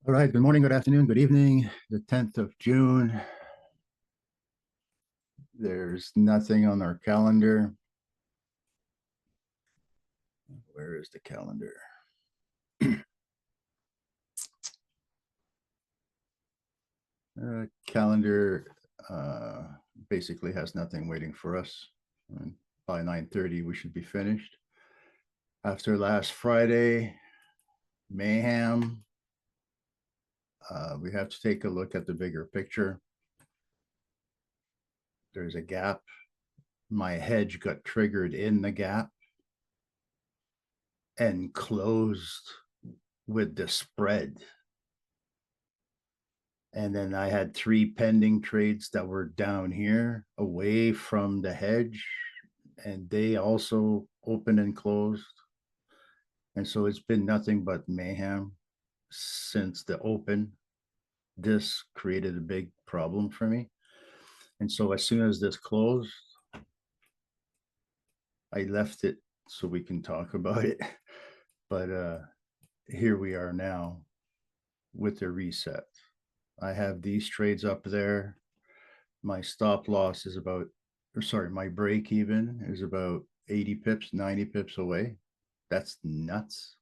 All right. Good morning, good afternoon, good evening. The 10th of June. There's nothing on our calendar. Where is the calendar? Calendar basically has nothing waiting for us. And by 9:30, we should be finished. After last Friday, mayhem. We have to take a look at the bigger picture. There's a gap. My hedge got triggered in the gap and closed with the spread. And then I had three pending trades that were down here away from the hedge, and they also opened and closed. And so it's been nothing but mayhem since the open. This created a big problem for me. And so as soon as this closed, I left it so we can talk about it. But here we are now with the reset. I have these trades up there. My stop loss is about, or sorry, my break even is about 80 pips, 90 pips away. That's nuts.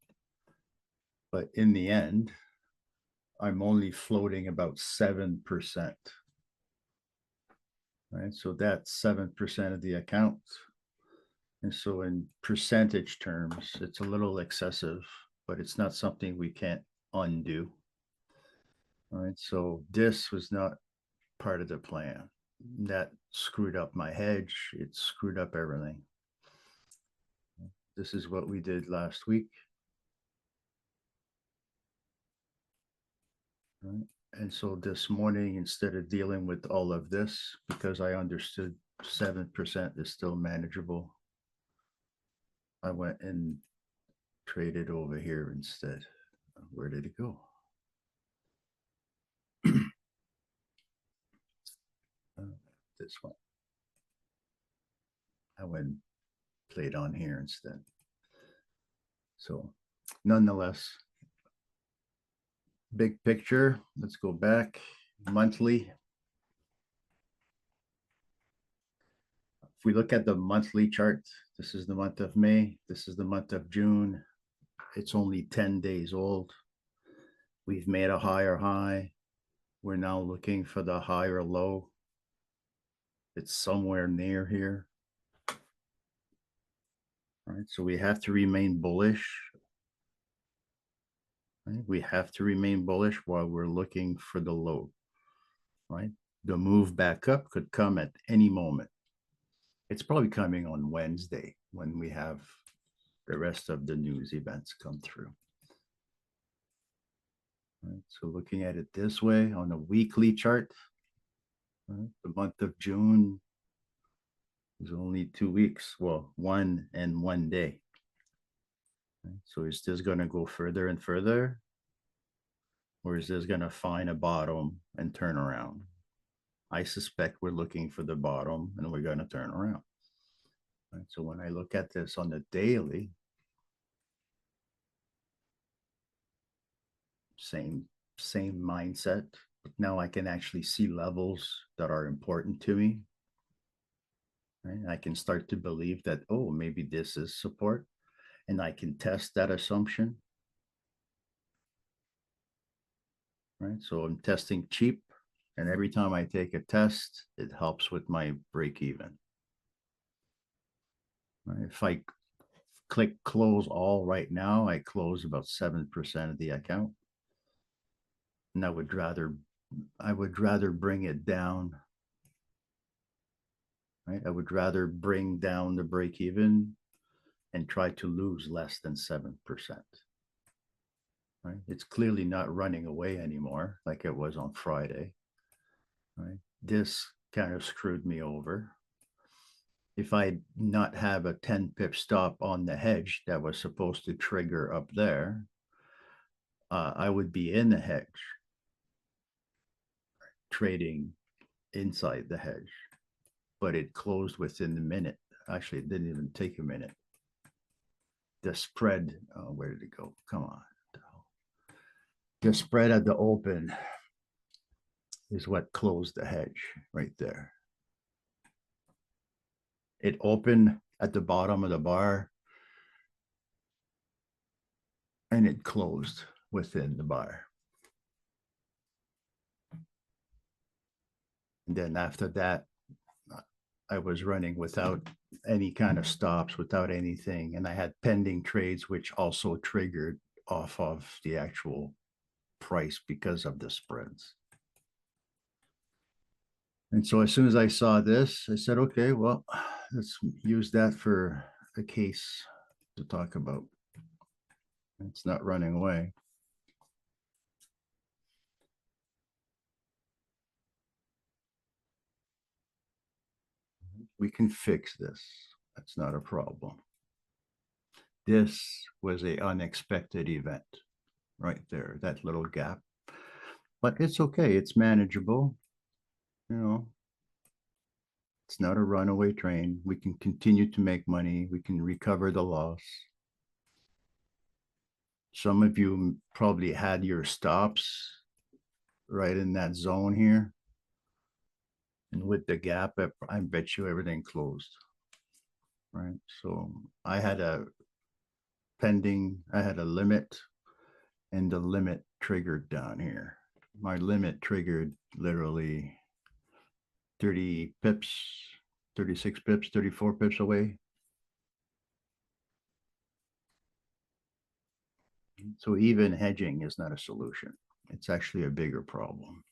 But in the end, I'm only floating about 7%. Right. So that's 7% of the account. And so in percentage terms, it's a little excessive, but it's not something we can't undo. All right. So this was not part of the plan. That screwed up my hedge. It screwed up everything. This is what we did last week. Right. And so this morning, instead of dealing with all of this, because I understood 7% is still manageable, I went and traded over here instead. Where did it go? This one. I went and played on here instead. So nonetheless, big picture, let's go back monthly. If we look at the monthly chart, this is the month of May, this is the month of June. It's only 10 days old. We've made a higher high. We're now looking for the higher low. It's somewhere near here. All right, so we have to remain bullish. Right? We have to remain bullish while we're looking for the low. Right? The move back up could come at any moment. It's probably coming on Wednesday when we have the rest of the news events come through. Right, so looking at it this way on a weekly chart, right, the month of June is only 2 weeks. Well, 1 and 1 day. Right, so is this going to go further and further? Or is this going to find a bottom and turn around? I suspect we're looking for the bottom and we're going to turn around. Right, so when I look at this on the daily, same mindset, but now I can actually see levels that are important to me. Right? I can start to believe that, oh, maybe this is support, and I can test that assumption. Right? So I'm testing cheap, and every time I take a test, it helps with my break even. Right? If I click close all right now, I close about 7% of the account. And I would rather bring it down. Right? I would rather bring down the break even and try to lose less than 7%. Right? It's clearly not running away anymore like it was on Friday. Right? This kind of screwed me over. If I not have a 10 pip stop on the hedge that was supposed to trigger up there, I would be in the hedge trading inside the hedge, but it closed within the minute. Actually, it didn't even take a minute. The spread, where did it go? Come on. The spread at the open is what closed the hedge right there. It opened at the bottom of the bar and it closed within the bar. And then after that, I was running without any kind of stops, without anything. And I had pending trades, which also triggered off of the actual price because of the spreads. And so as soon as I saw this, I said, okay, well, let's use that for a case to talk about. It's not running away. We can fix this. That's not a problem. This was a unexpected event right there, that little gap. But it's okay. It's manageable. You know, it's not a runaway train. We can continue to make money. We can recover the loss. Some of you probably had your stops right in that zone here. And with the gap, I bet you everything closed. Right. So I had a limit, and the limit triggered down here. My limit triggered literally 30 pips, 36 pips, 34 pips away. So even hedging is not a solution. It's actually a bigger problem.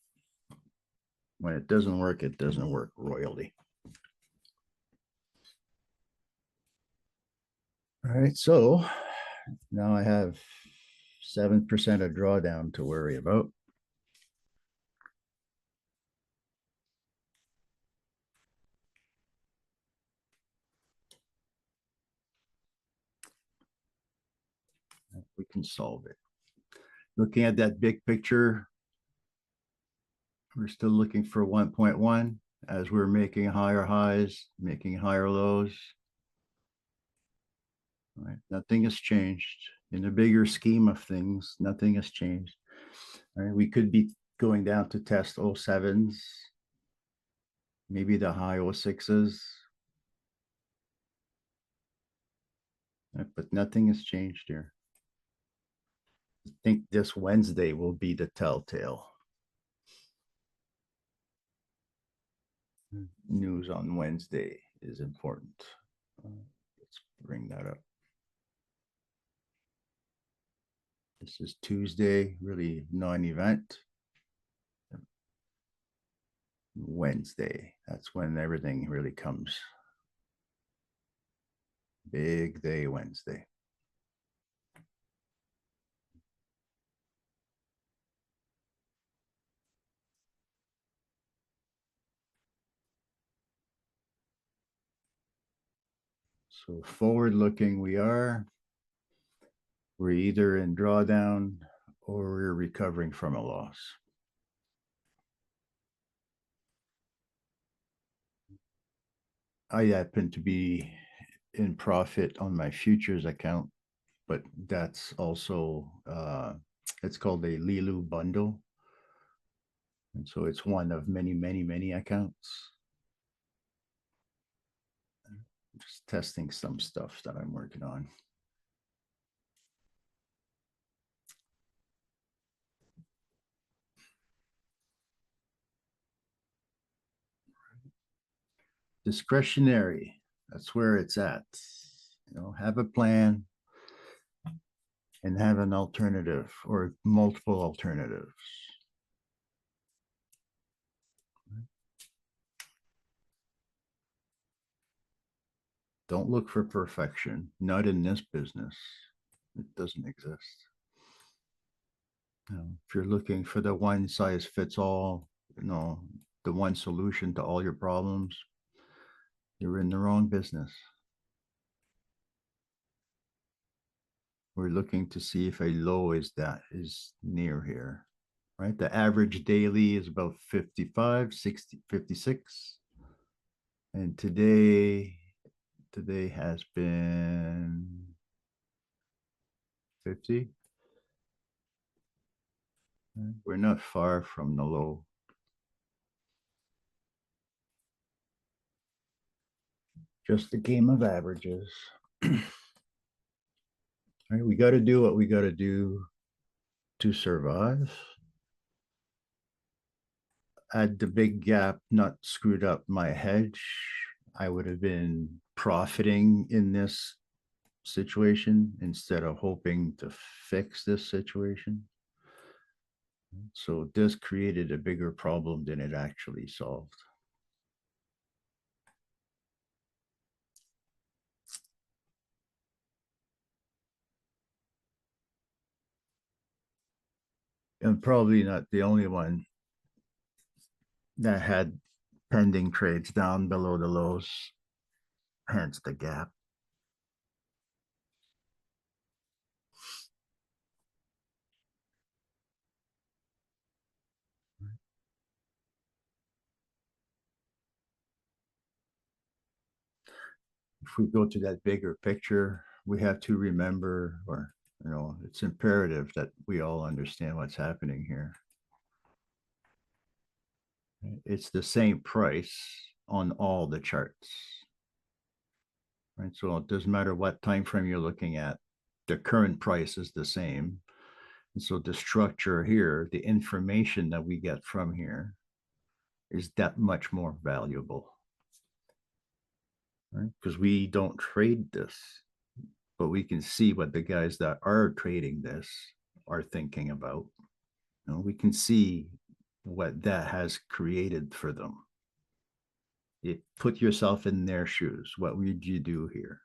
When it doesn't work royally. All right, so now I have 7% of drawdown to worry about. We can solve it. Looking at that big picture, we're still looking for 1.1 as we're making higher highs, making higher lows. Right? Nothing has changed. In the bigger scheme of things, nothing has changed. Right? We could be going down to test 07s, maybe the high 06s. Right? But nothing has changed here. I think this Wednesday will be the telltale. News on Wednesday is important. Let's bring that up. This is Tuesday, really non-event. Wednesday, that's when everything really comes. Big day Wednesday. So forward looking, we're either in drawdown or we're recovering from a loss. I happen to be in profit on my futures account, but that's also it's called a Lilu bundle. And so it's one of many accounts. Just testing some stuff that I'm working on. Discretionary, that's where it's at. Have a plan and have an alternative or multiple alternatives. Don't look for perfection, not in this business. It doesn't exist. If you're looking for the one size fits all, the one solution to all your problems, you're in the wrong business. We're looking to see if a low is near here, right? The average daily is about 55, 60, 56. And today has been 50. We're not far from the low. Just a game of averages. All right, we got to do what we got to do to survive. Had the big gap not screwed up my hedge, I would have been profiting in this situation instead of hoping to fix this situation. So this created a bigger problem than it actually solved. And probably not the only one that had pending trades down below the lows, hence the gap. If we go to that bigger picture, we have to remember, or it's imperative that we all understand what's happening here. It's the same price on all the charts, right? So it doesn't matter what time frame you're looking at, the current price is the same. And so the structure here, the information that we get from here is that much more valuable, right? Because we don't trade this, but we can see what the guys that are trading this are thinking about. We can see what that has created for them. Put yourself in their shoes. What would you do here?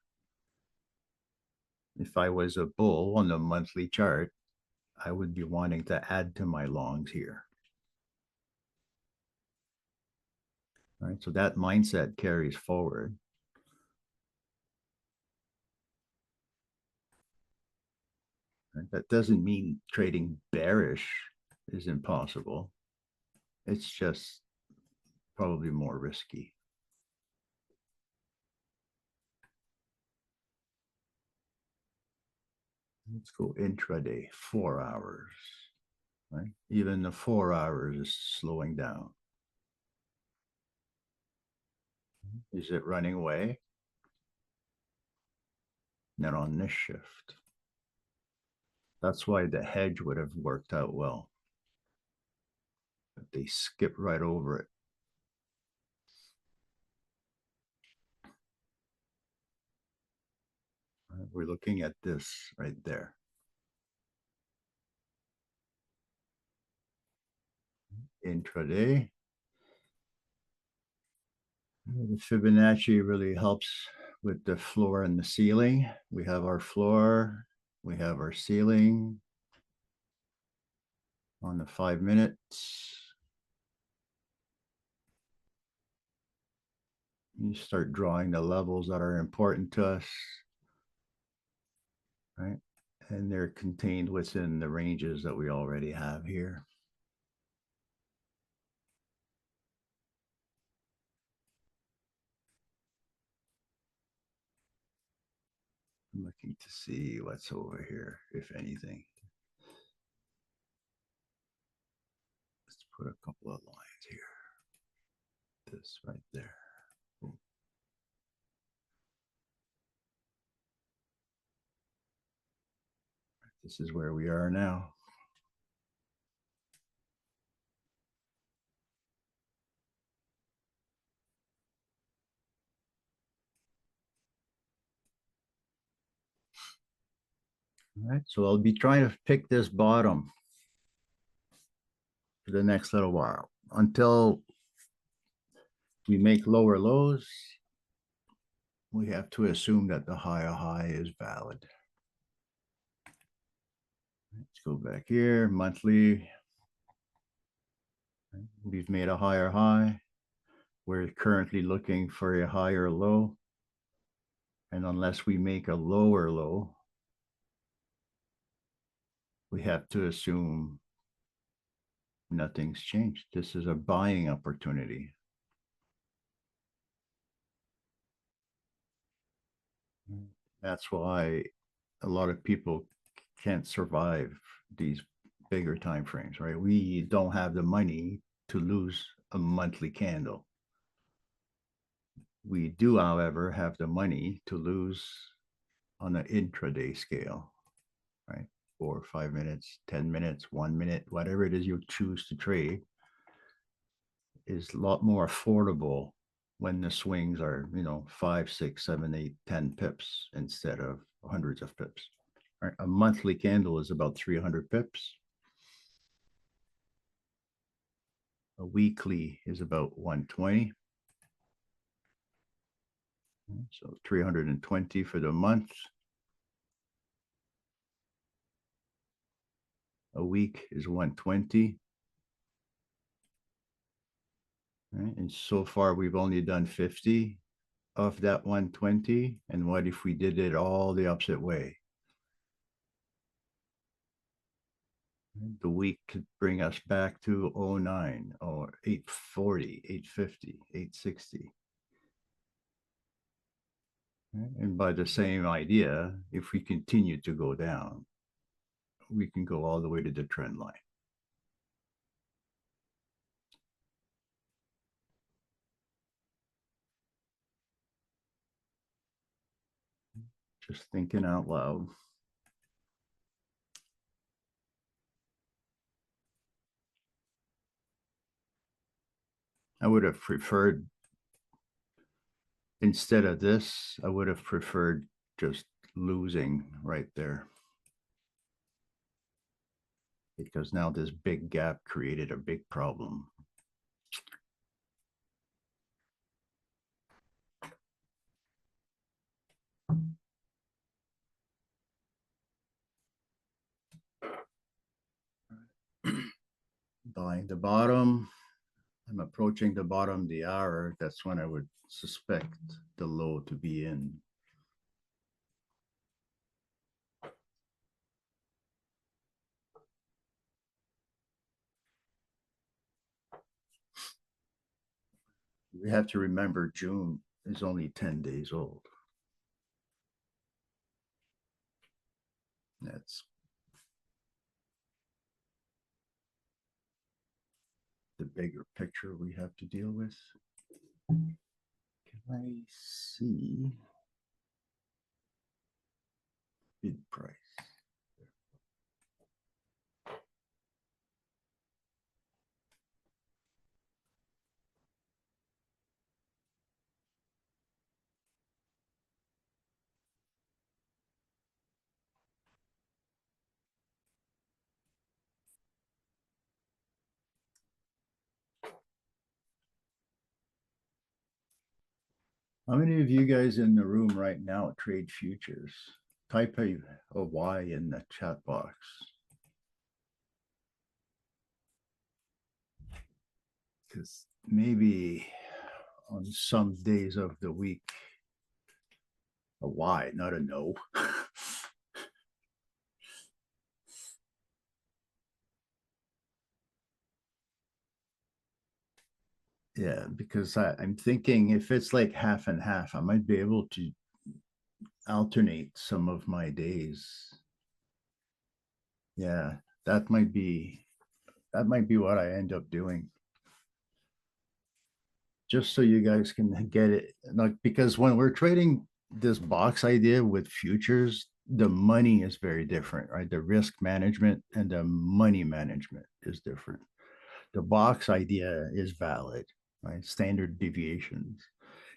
If I was a bull on the monthly chart, I would be wanting to add to my longs here. Right. So that mindset carries forward. Right? That doesn't mean trading bearish is impossible. It's just probably more risky. Let's go intraday, 4 hours. Right? Even the 4 hours is slowing down. Is it running away? Not on this shift. That's why the hedge would have worked out well. But they skip right over it. We're looking at this right there. Intraday. The Fibonacci really helps with the floor and the ceiling. We have our floor, we have our ceiling on the 5 minutes. You start drawing the levels that are important to us, right? And they're contained within the ranges that we already have here. I'm looking to see what's over here, if anything. Let's put a couple of lines here. This right there. Boom. This is where we are now. All right, so I'll be trying to pick this bottom for the next little while until we make lower lows. We have to assume that the higher high is valid. Let's go back here, monthly. We've made a higher high. We're currently looking for a higher low. And unless we make a lower low, we have to assume nothing's changed. This is a buying opportunity. That's why a lot of people can't survive these bigger time frames, right? We don't have the money to lose a monthly candle. We do, however, have the money to lose on an intraday scale, right? 4 or 5 minutes, 10 minutes, 1 minute, whatever it is you choose to trade is a lot more affordable when the swings are, 5, 6, 7, 8, 10 pips instead of hundreds of pips. Right? A monthly candle is about 300 pips. A weekly is about 120. So 320 for the month. A week is 120. Right? And so far, we've only done 50 of that 120. And what if we did it all the opposite way? The week could bring us back to 09 or 840, 850, 860. And by the same idea, if we continue to go down, we can go all the way to the trend line. Just thinking out loud. I would have preferred, instead of this, I would have preferred just losing right there. Because now this big gap created a big problem. Buying the bottom, I'm approaching the bottom of the hour. That's when I would suspect the low to be in. We have to remember June is only 10 days old. That's the bigger picture we have to deal with. Can I see bid price? How many of you guys in the room right now trade futures? Type a Y in the chat box. Because maybe on some days of the week, a Y, not a no. Yeah, because I'm thinking if it's like half and half, I might be able to alternate some of my days. Yeah, that might be what I end up doing. Just so you guys can get it, like, because when we're trading this box idea with futures, the money is very different, right? The risk management and the money management is different. The box idea is valid, right? Standard deviations.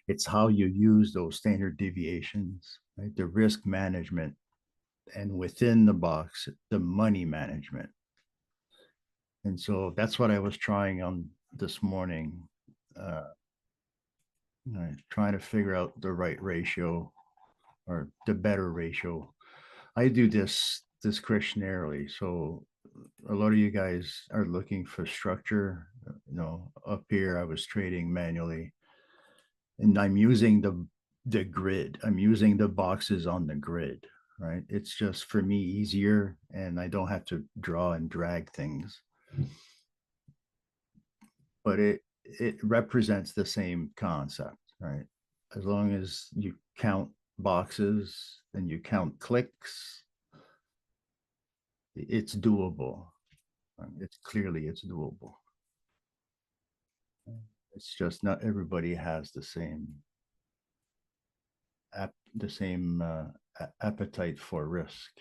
It's how you use those standard deviations, right? The risk management, and within the box, the money management. And so that's what I was trying on this morning, trying to figure out the right ratio or the better ratio. I do this discretionarily. So a lot of you guys are looking for structure. Up here I was trading manually, and I'm using the grid. I'm using the boxes on the grid, right? It's just for me easier, and I don't have to draw and drag things. But it represents the same concept, right? As long as you count boxes and you count clicks, it's doable. It's doable. It's just not everybody has the same appetite for risk.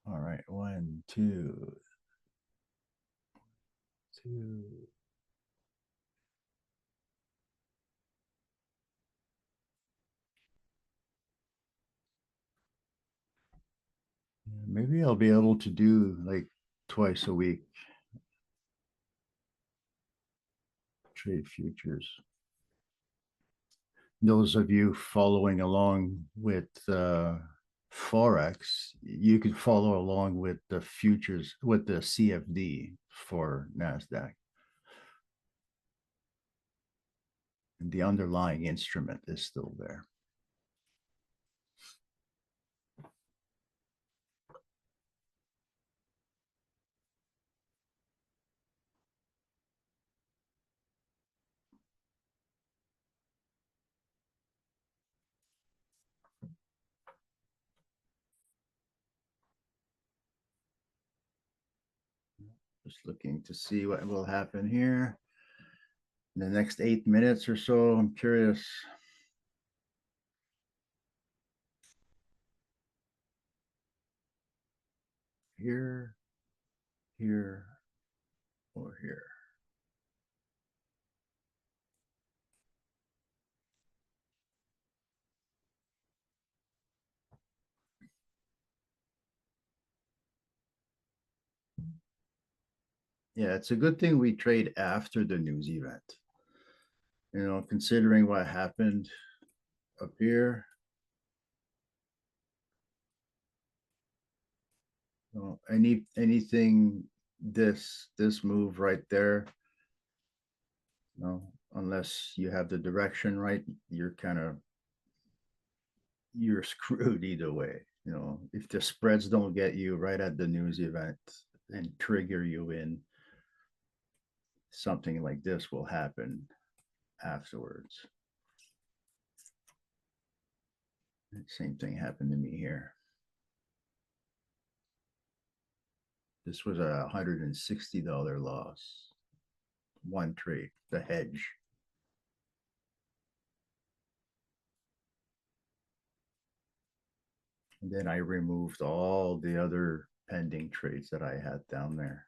All right, one, two, two. Maybe I'll be able to do like twice a week trade futures. Those of you following along with Forex, you could follow along with the futures, with the CFD for NASDAQ. And the underlying instrument is still there. Just looking to see what will happen here in the next 8 minutes or so. I'm curious. Here, here, or here. Yeah, it's a good thing we trade after the news event. Considering what happened up here, anything this move right there, unless you have the direction right, you're screwed either way. If the spreads don't get you right at the news event and trigger you in, something like this will happen afterwards. Same thing happened to me here. This was a $160 loss. One trade, the hedge. And then I removed all the other pending trades that I had down there.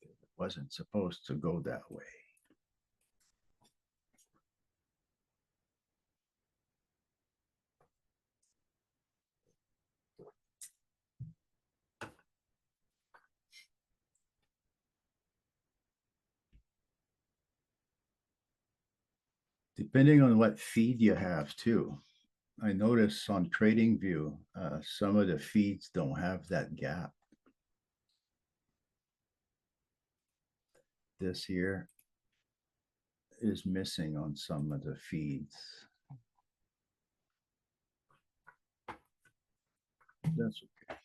It wasn't supposed to go that way. Depending on what feed you have too. I notice on TradingView, some of the feeds don't have that gap. This here is missing on some of the feeds. That's okay.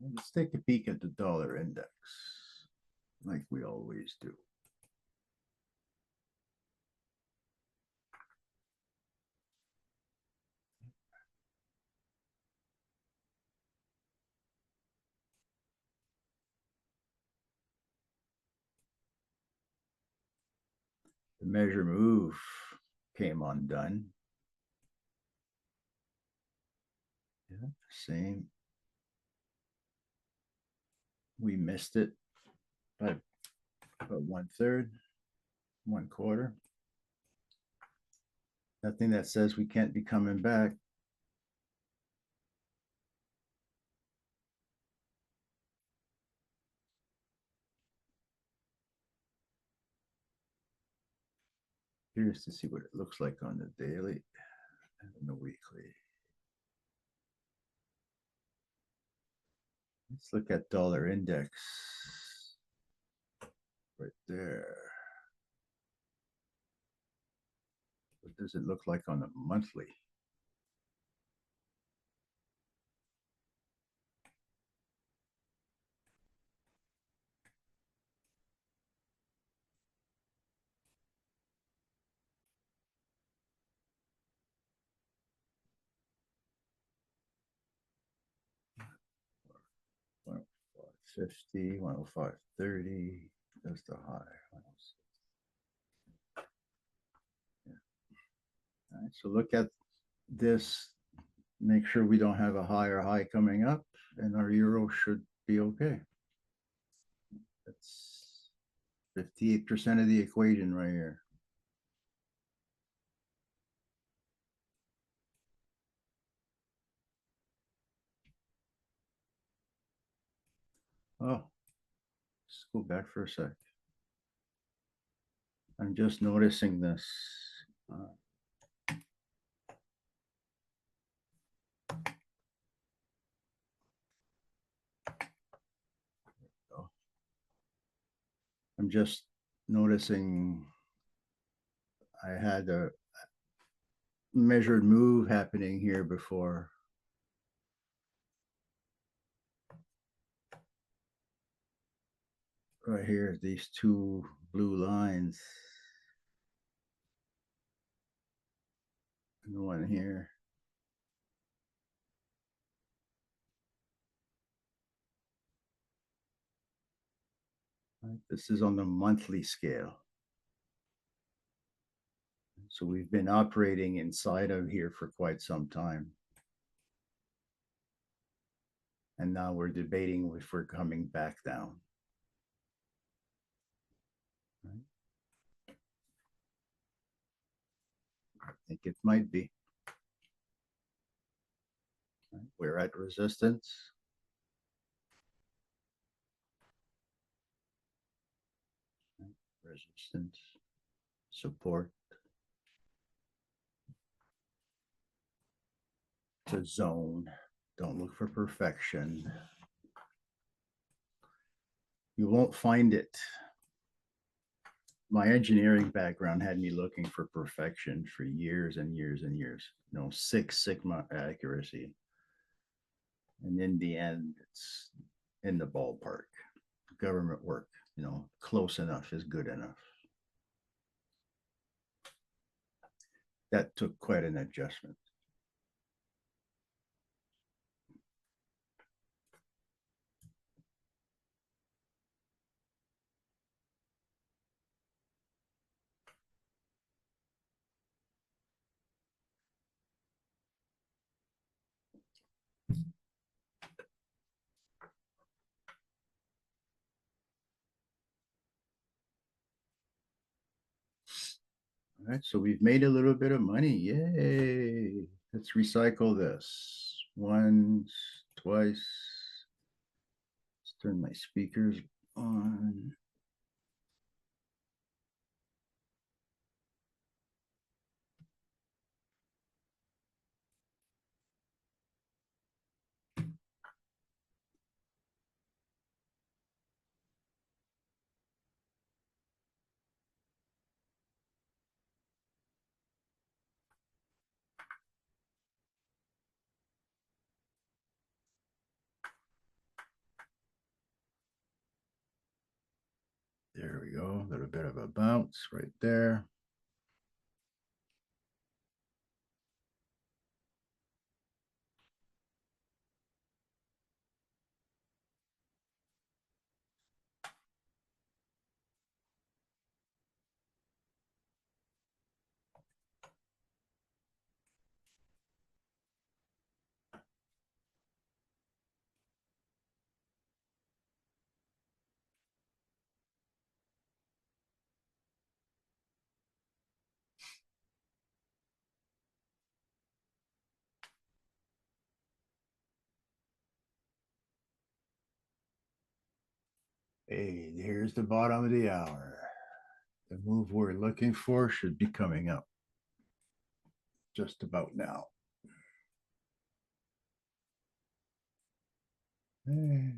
Let's take a peek at the dollar index, like we always do. The measure move came undone. Yeah, same. We missed it by about 1/3, 1/4. Nothing that says we can't be coming back. Curious to see what it looks like on the daily and the weekly. Let's look at dollar index right there. What does it look like on the monthly? 50, 105.30. That's the high. 106. Yeah. All right, so look at this. Make sure we don't have a higher high coming up, and our euro should be okay. That's 58% of the equation right here. Oh, let's go back for a sec. I'm just noticing this. I'm just noticing I had a measured move happening here before. Right here, these two blue lines. And the one here. Right, this is on the monthly scale. So we've been operating inside of here for quite some time. And now we're debating if we're coming back down. Right? I think it might be. Right? We're at resistance. Right? Resistance, support, to zone. Don't look for perfection. You won't find it. My engineering background had me looking for perfection for years and years and years. You know, 6 sigma accuracy. And in the end, it's in the ballpark. Government work, you know, close enough is good enough. That took quite an adjustment. All right, so we've made a little bit of money. Yay. Let's recycle this. Once, twice. Let's turn my speakers on. There we go. A little bit of a bounce right there. Hey, here's the bottom of the hour. The move we're looking for should be coming up just about now. Hey.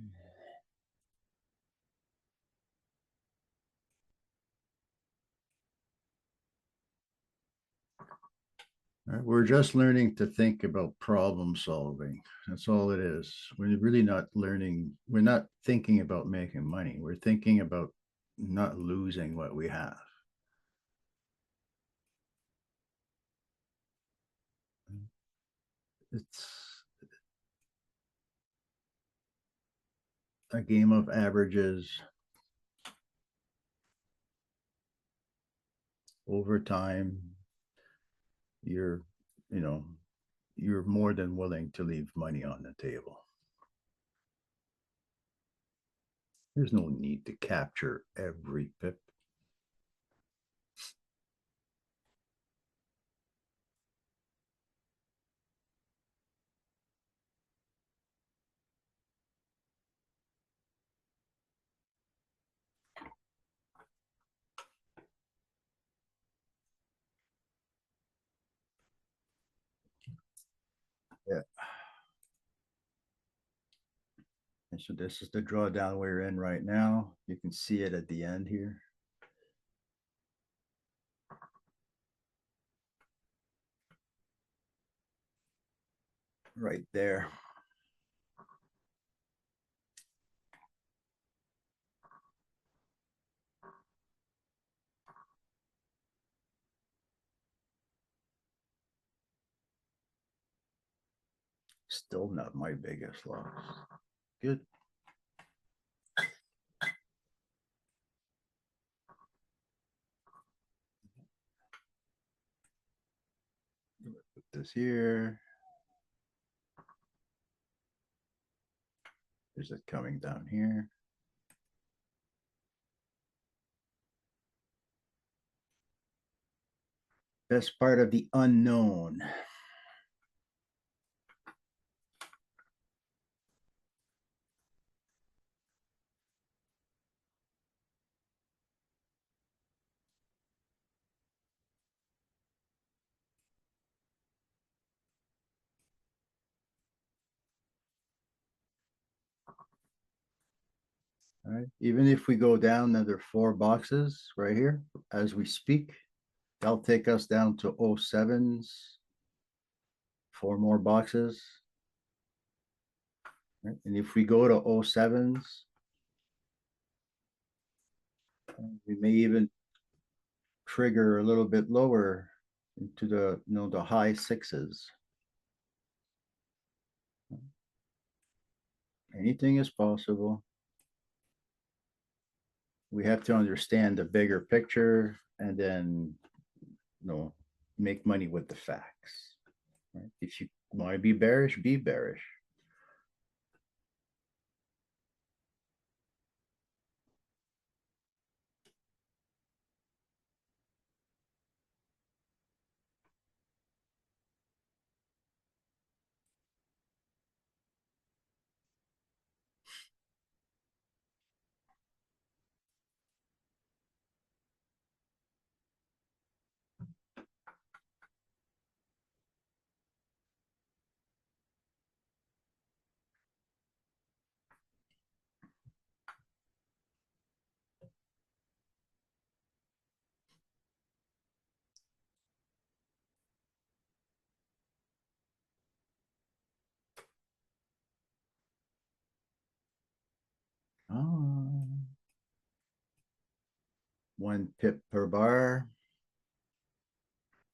Right, we're just learning to think about problem solving. That's all it is. We're really not learning, we're not thinking about making money. We're thinking about not losing what we have. It's a game of averages over time. You're, you know, you're more than willing to leave money on the table. There's no need to capture every pip. Yeah. And so this is the drawdown we're in right now. You can see it at the end here. Right there. Still not my biggest loss. Good. Put this here. There's it coming down here. Best part of the unknown. All right. Even if we go down another 4 boxes right here as we speak, that'll take us down to 07s. 4 more boxes. Right? And if we go to 07s, we may even trigger a little bit lower into the the high 6s. Anything is possible. We have to understand the bigger picture and then make money with the facts. Right? If you want to be bearish, be bearish. Oh. 1 pip per bar.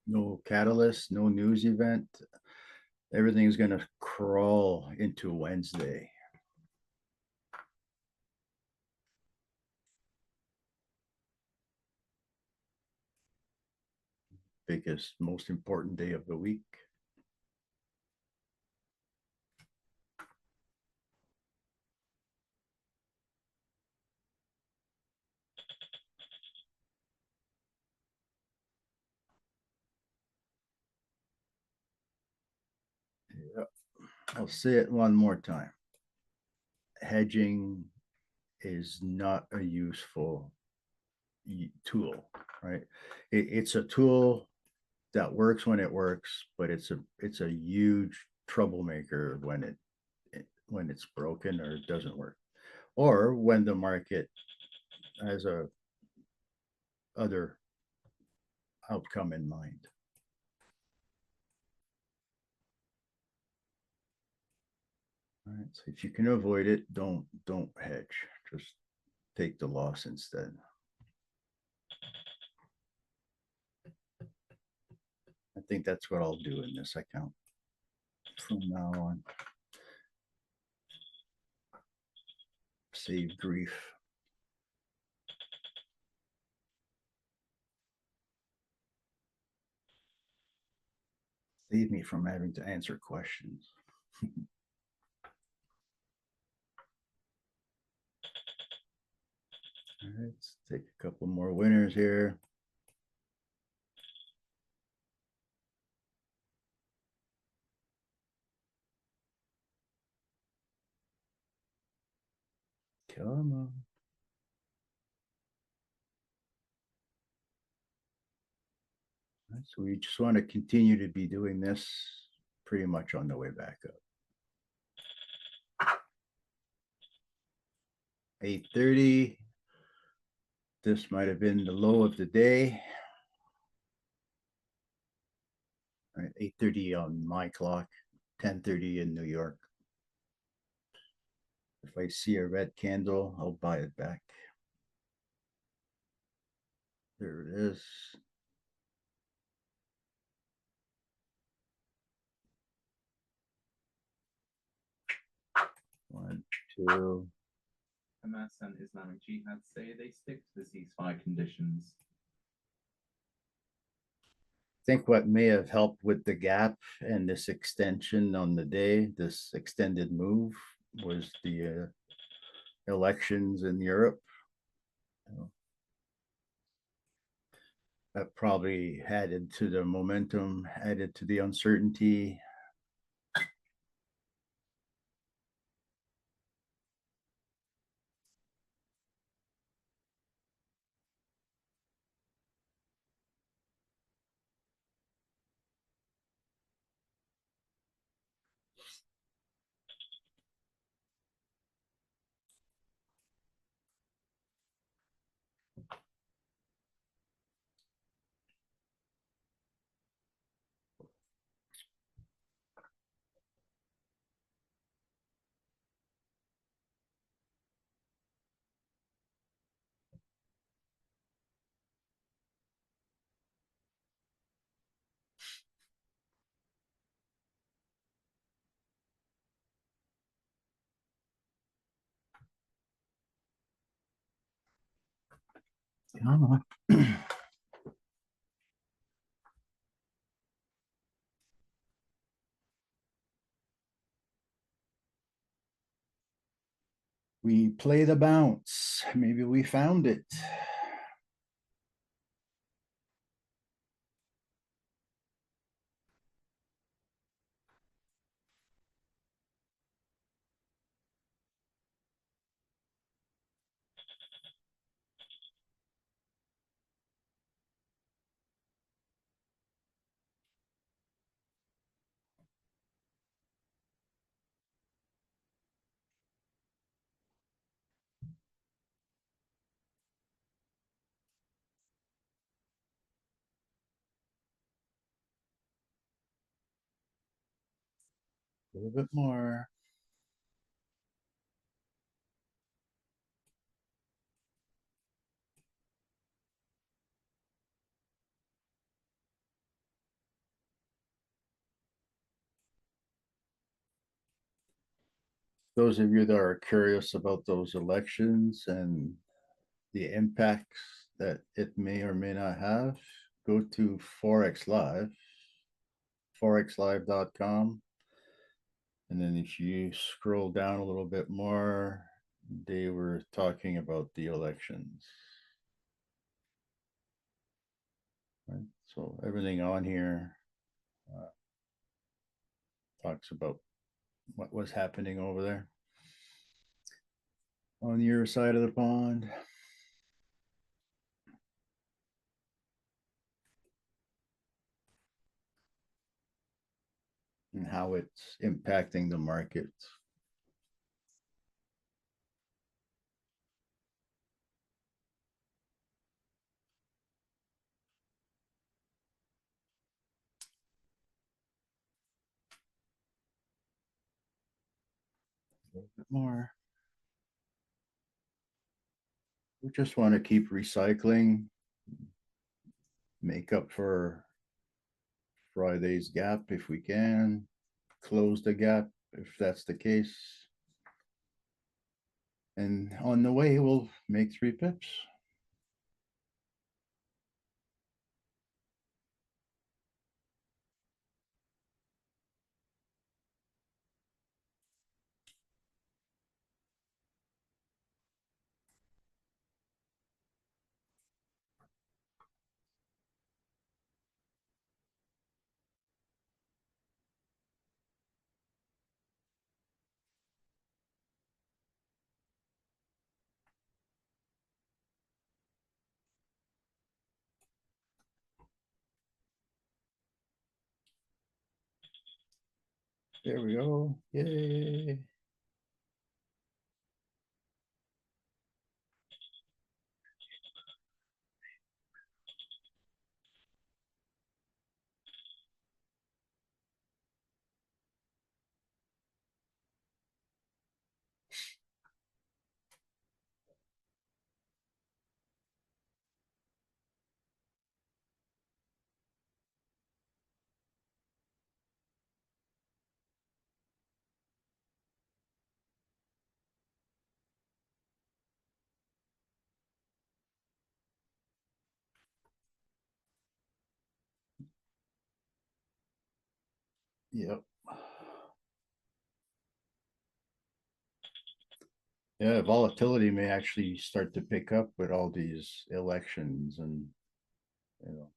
No catalyst, no news event. Everything's going to crawl into Wednesday. Biggest, most important day of the week. Yep. I'll say it one more time. Hedging is not a useful tool, right? It's a tool that works when it works, but it's a huge troublemaker when it's broken or it doesn't work, or when the market has a other outcome in mind. All right. So if you can avoid it, don't hedge. Just take the loss instead. I think that's what I'll do in this account from now on. Save grief. Save me from having to answer questions. All right, let's take a couple more winners here. Come on. So we just want to continue to be doing this pretty much on the way back up. 8:30. This might have been the low of the day. All right, 8:30 on my clock, 10:30 in New York. If I see a red candle, I'll buy it back. There it is. One, two. Hamas and Islamic Jihad say they stick to the ceasefire conditions. I think what may have helped with the gap and this extension on the day, this extended move, was the elections in Europe. That probably added to the momentum, added to the uncertainty. We play the bounce. Maybe we found it. A little bit more. Those of you that are curious about those elections and the impacts that it may or may not have, go to Forex Live, forexlive.com. And then if you scroll down a little bit more, they were talking about the elections. Right? So everything on here talks about what was happening over there on your side of the pond. And how it's impacting the market. A little bit more. We just want to keep recycling, make up for Friday's gap if we can, close the gap if that's the case. And on the way, we'll make 3 pips. There we go. Yay. Yep. Yeah, volatility may actually start to pick up with all these elections and you know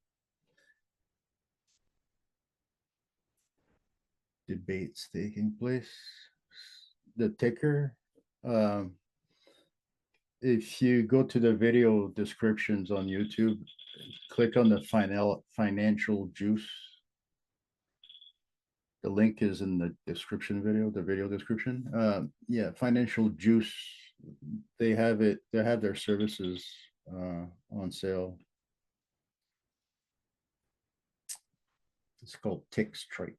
debates taking place. The ticker, um, if you go to the video descriptions on YouTube, click on the financial juice. The link is in the description video, the video description. Yeah, financial juice. They have it. They have their services on sale. It's called Tick Strike.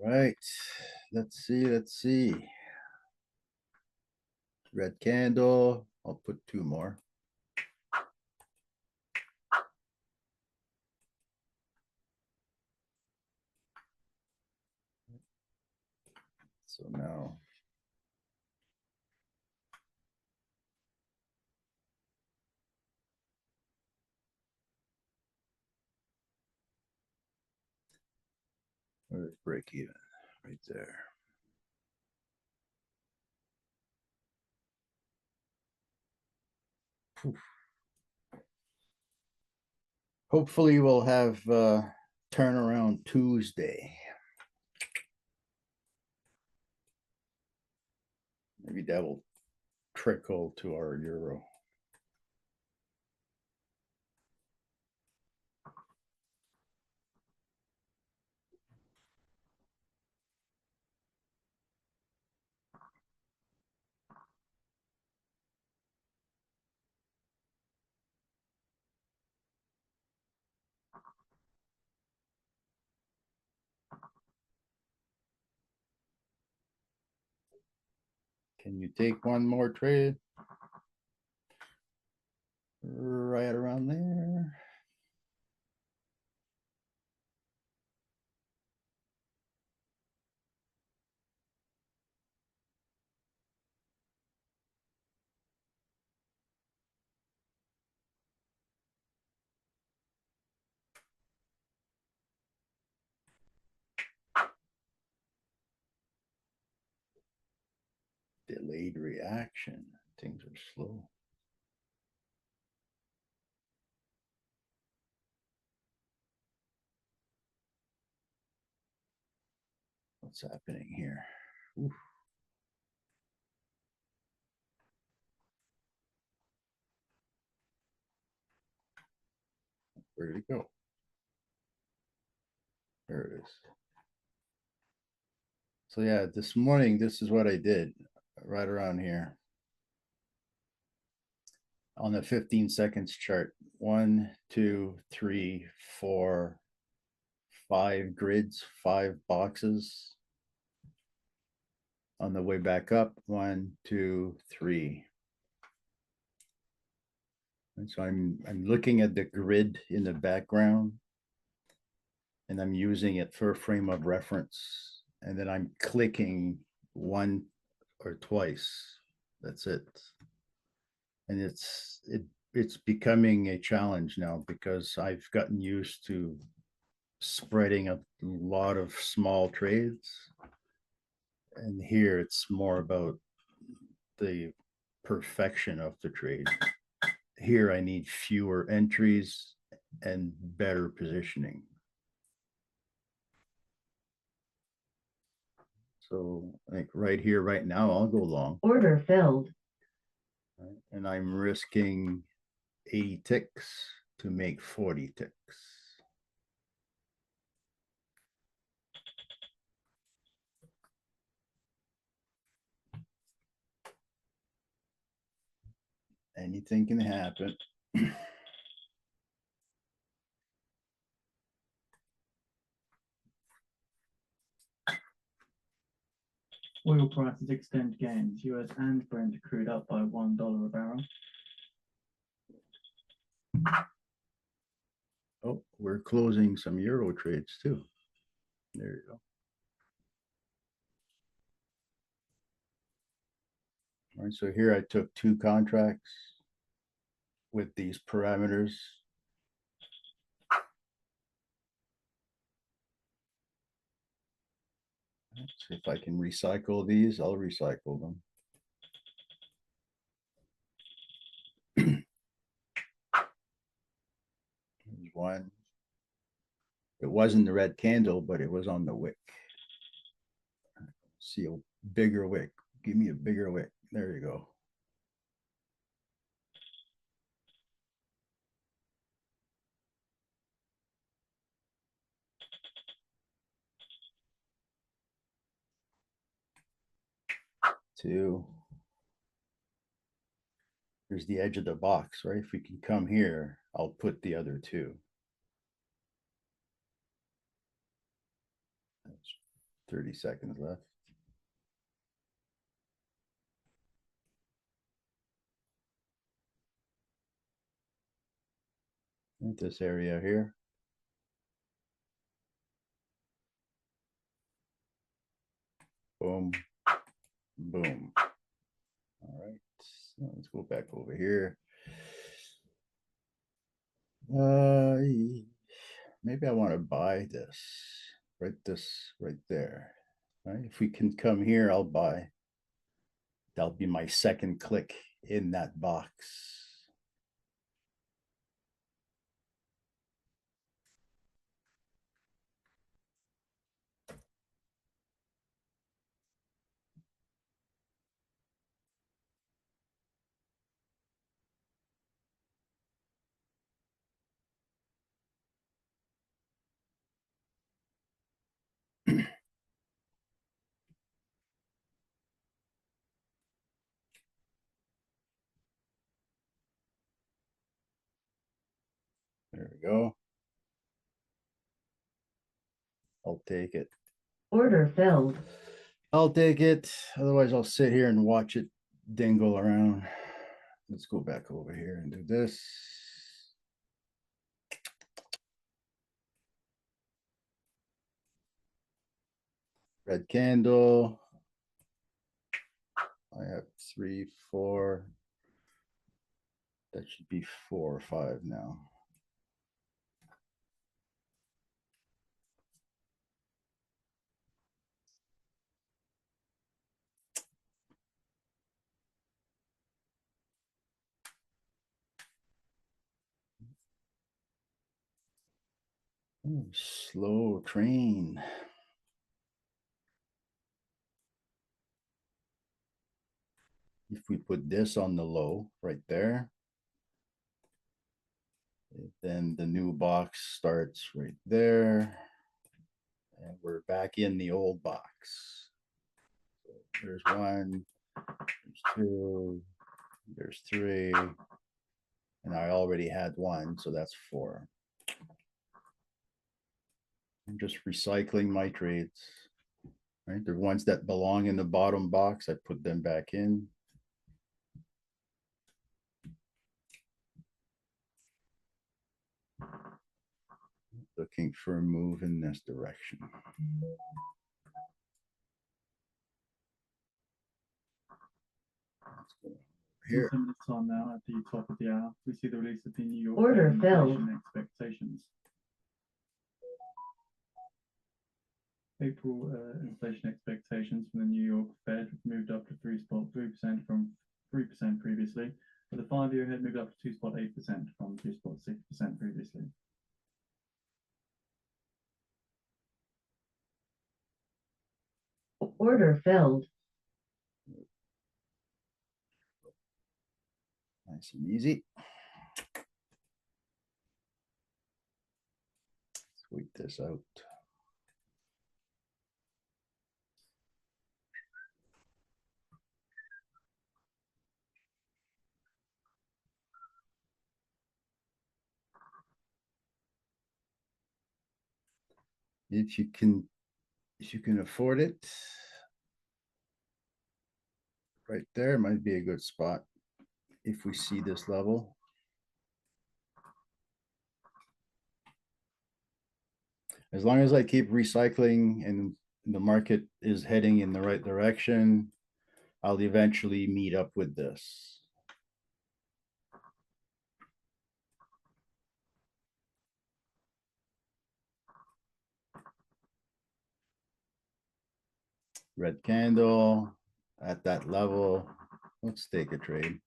Right. Let's see. Let's see. Red candle. I'll put 2 more. So now where's break even? Right there. Poof. Hopefully we'll have turnaround Tuesday. Maybe that will trickle to our euro. Can you take one more trade? Right around there. Delayed reaction. Things are slow. What's happening here? Oof. Where did it go? There it is. So yeah, this morning, this is what I did right around here. On the 15 seconds chart, 1, 2, 3, 4, 5 grids, 5 boxes. On the way back up, 1, 2, 3. And so I'm looking at the grid in the background, and I'm using it for a frame of reference. And then I'm clicking one or twice. That's it. And it's becoming a challenge now because I've gotten used to spreading a lot of small trades. And here it's more about the perfection of the trade. Here I need fewer entries and better positioning. So like right here, right now, I'll go long. Order filled. Right? And I'm risking 80 ticks to make 40 ticks. Anything can happen. Oil prices extend gains. US and Brent crude up by $1 a barrel. Oh, we're closing some euro trades too. There you go. All right, so here I took 2 contracts with these parameters. Let's see if I can recycle these. I'll recycle them. There's one. It wasn't the red candle, but it was on the wick. See a bigger wick. Give me a bigger wick. There you go. Two. Here's the edge of the box, right? If we can come here, I'll put the other 2. That's 30 seconds left. In this area here. Boom. Boom. All right. So let's go back over here. Maybe I want to buy this right there. Right? If we can come here, I'll buy. That'll be my second click in that box. There we go. I'll take it. Order filled. I'll take it. Otherwise, I'll sit here and watch it dingle around. Let's go back over here and do this. Red candle. I have 3, 4. That should be 4 or 5 now. Ooh, slow train. If we put this on the low right there, then the new box starts right there. And we're back in the old box. So there's one, there's two, there's three, and I already had one, so that's four. I'm just recycling my trades. Right, the ones that belong in the bottom box, I put them back in. Looking for a move in this direction. Let's go In here. 10 minutes time now, at the top of the hour, we see the release of the New York Order Fed filled. inflation expectations. April inflation expectations from the New York Fed moved up to 3.3% from 3% previously, but the 5-year had moved up to 2.8% from 2.6% previously. Order filled. Nice and easy. Sweep this out. If you can afford it, right there might be a good spot if we see this level. As long as I keep recycling and the market is heading in the right direction, I'll eventually meet up with this. Red candle at that level. Let's take a trade.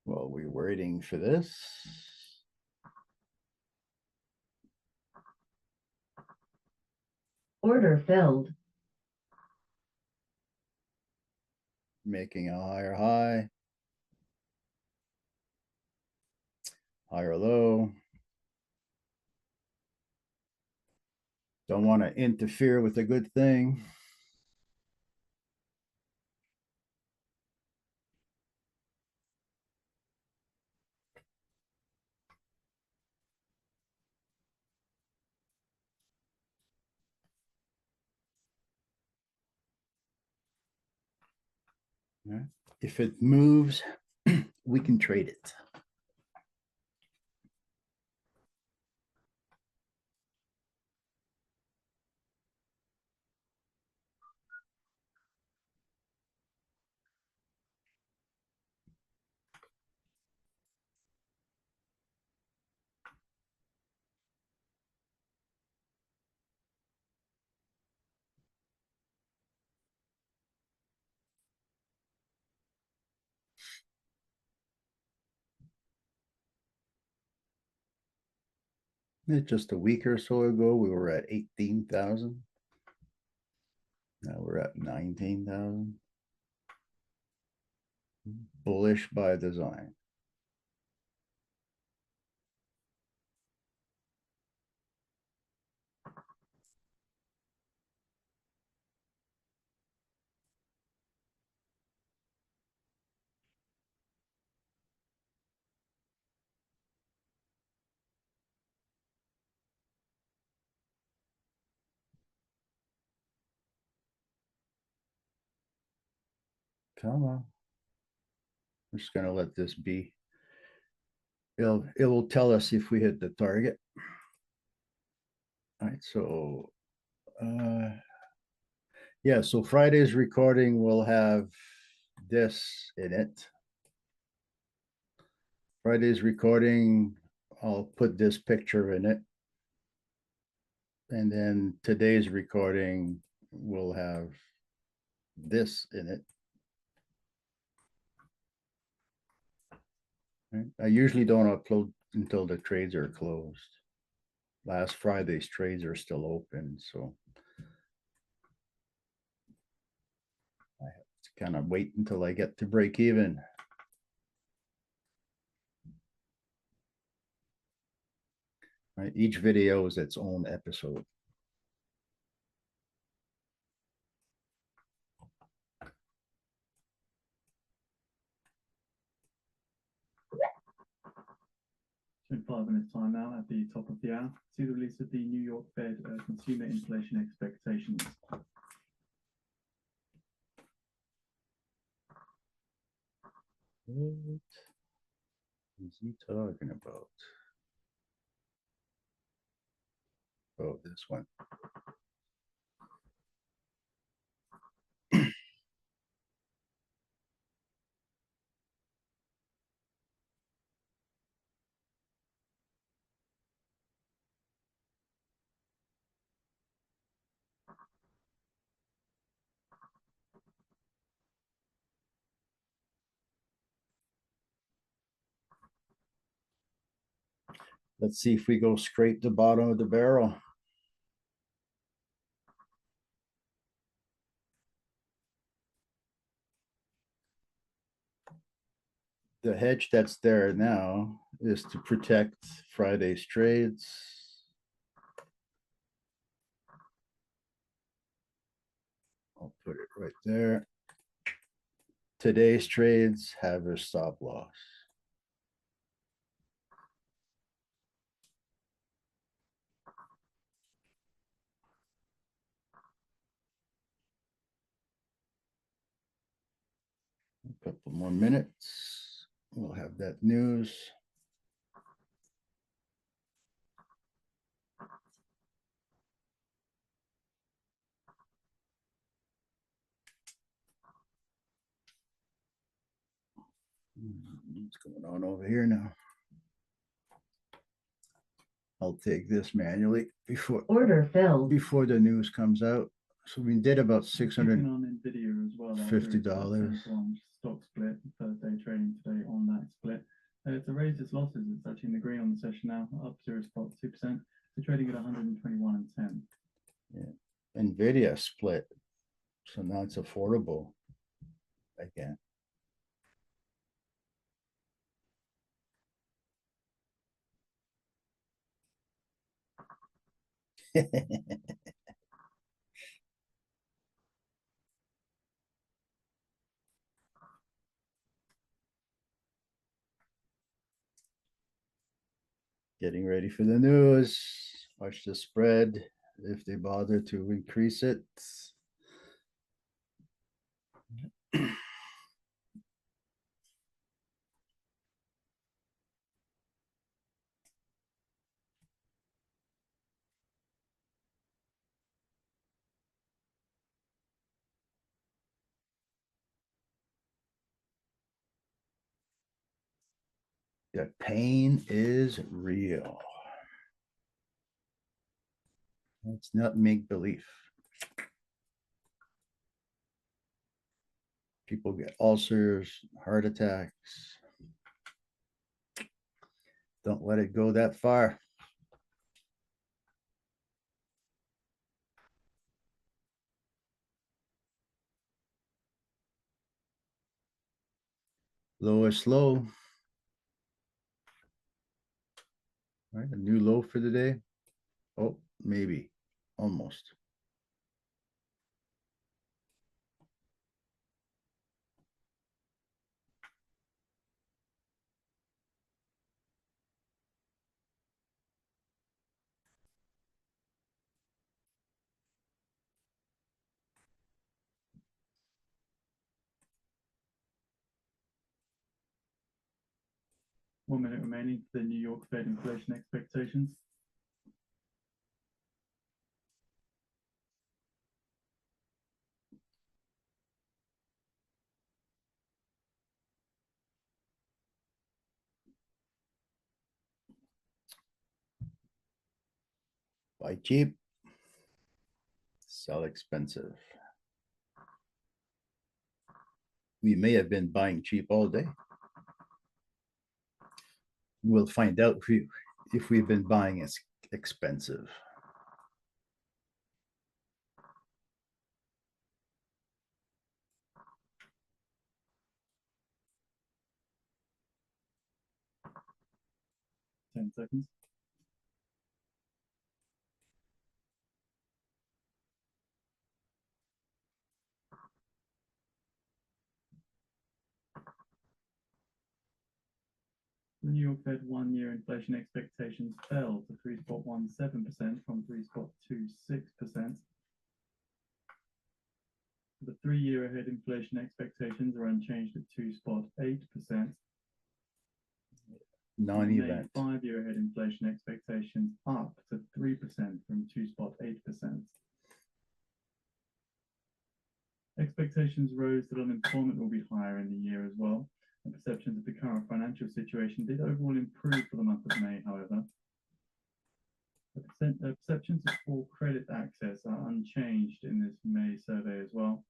Well, we're waiting for this. Order filled. Making a higher high. Higher low. Don't want to interfere with a good thing. If it moves, we can trade it. Just a week or so ago, we were at 18,000. Now we're at 19,000. Bullish by design. Come on. We're just gonna let this be. It will tell us if we hit the target. All right, so yeah, so Friday's recording will have this in it. Friday's recording, I'll put this picture in it. And then today's recording will have this in it. Right? I usually don't upload until the trades are closed. Last Friday's trades are still open, so I have to kind of wait until I get to break even. Right? Each video is its own episode. In 5 minutes time now, at the top of the hour, see the release of the New York Fed consumer inflation expectations. What is he talking about? Oh, this one. Let's see if we go scrape the bottom of the barrel. The hedge that's there now is to protect Friday's trades. I'll put it right there. Today's trades have a stop loss. A couple more minutes. We'll have that news. What's going on over here now? I'll take this manually before Order filled. the news comes out. So we did about Clicking $650. on Nvidia as well. Stock split, Thursday trading today on that split. To raise its losses, it's actually in the green on the session now, up 0.2%. So trading at 121.10. Yeah. Nvidia split. So now it's affordable again. Getting ready for the news. Watch the spread if they bother to increase it. The pain is real. It's not make believe. People get ulcers, heart attacks. Don't let it go that far. Lowest low. All right, a new low for the day. Oh, maybe, almost. One minute remaining for the New York Fed inflation expectations. Buy cheap. Sell expensive. We may have been buying cheap all day. We'll find out if we've been buying expensive. Ten seconds. The New York Fed 1-year inflation expectations fell to 3.17% from 3.26%. The 3-year ahead inflation expectations are unchanged at 2.8%. Non-event. 5-year ahead inflation expectations up to 3% from 2.8%. Expectations rose that unemployment will be higher in the year as well, and perceptions of the current financial situation did overall improve for the month of May, however. The perceptions of poor credit access are unchanged in this May survey as well.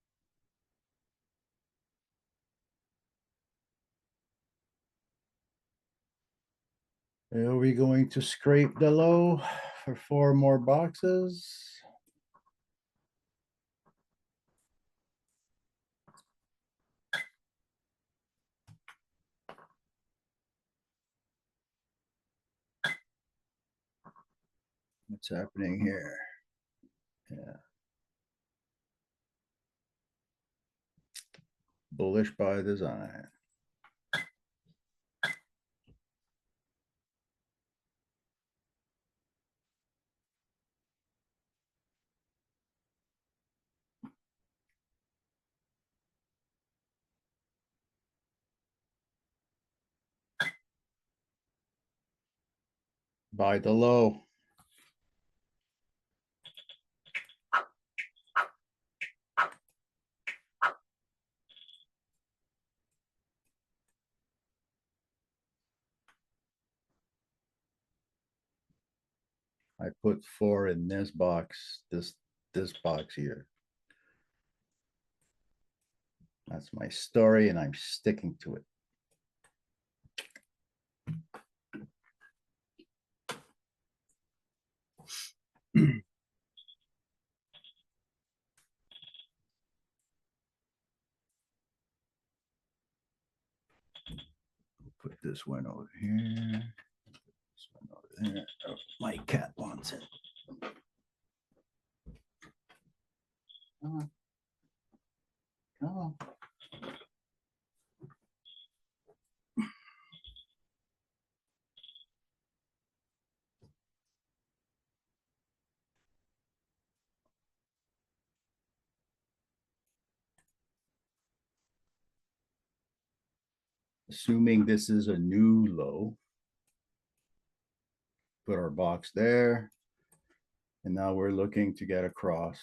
Are we going to scrape the low for 4 more boxes? What's happening here? Yeah. Bullish by design. Buy the low. I put 4 in this box, this box here. That's my story, and I'm sticking to it. Put this one over here. This one over there. Oh, my cat wants it. Come on. Come on. Assuming this is a new low, put our box there, and now we're looking to get across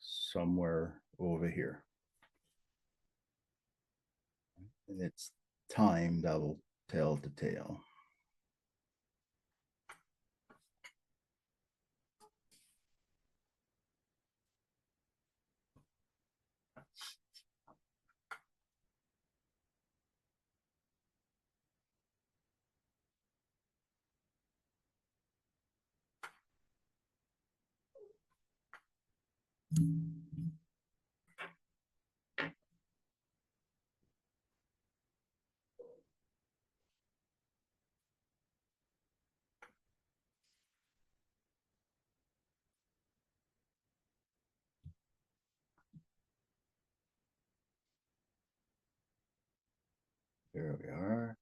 somewhere over here. And it's time that will tell the tale. There we are.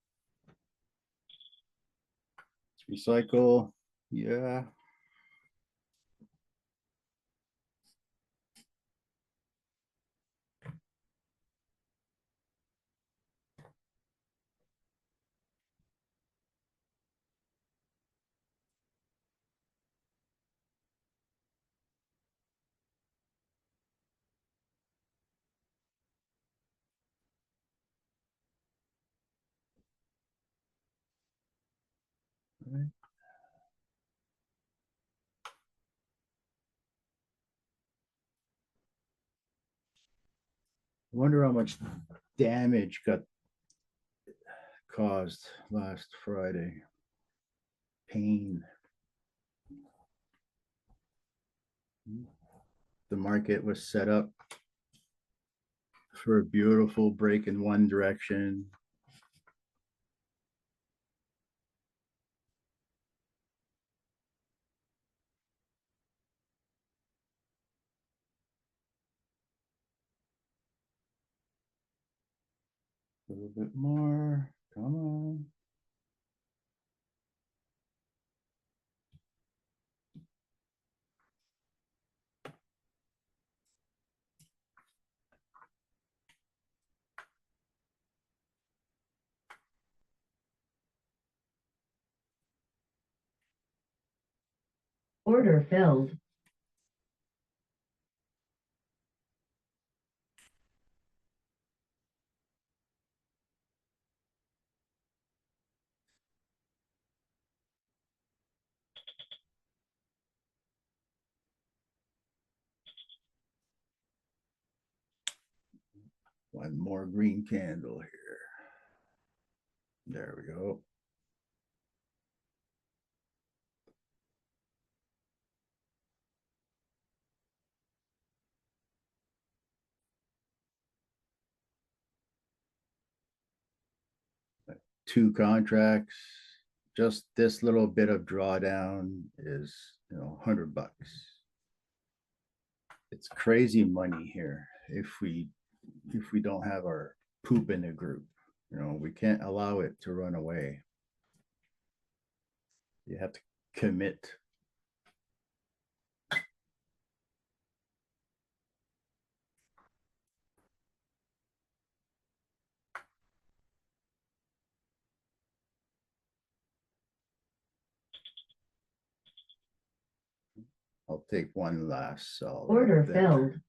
Let's recycle. Yeah. Right. Wonder how much damage got caused last Friday. Pain. The market was set up for a beautiful break in one direction. A little bit more. Come on. Order filled. One more green candle here. There we go. Two contracts. Just this little bit of drawdown is, $100. It's crazy money here if we don't have our poop in the group. We can't allow it to run away. You have to commit. I'll take one last sell. right Order there. filled.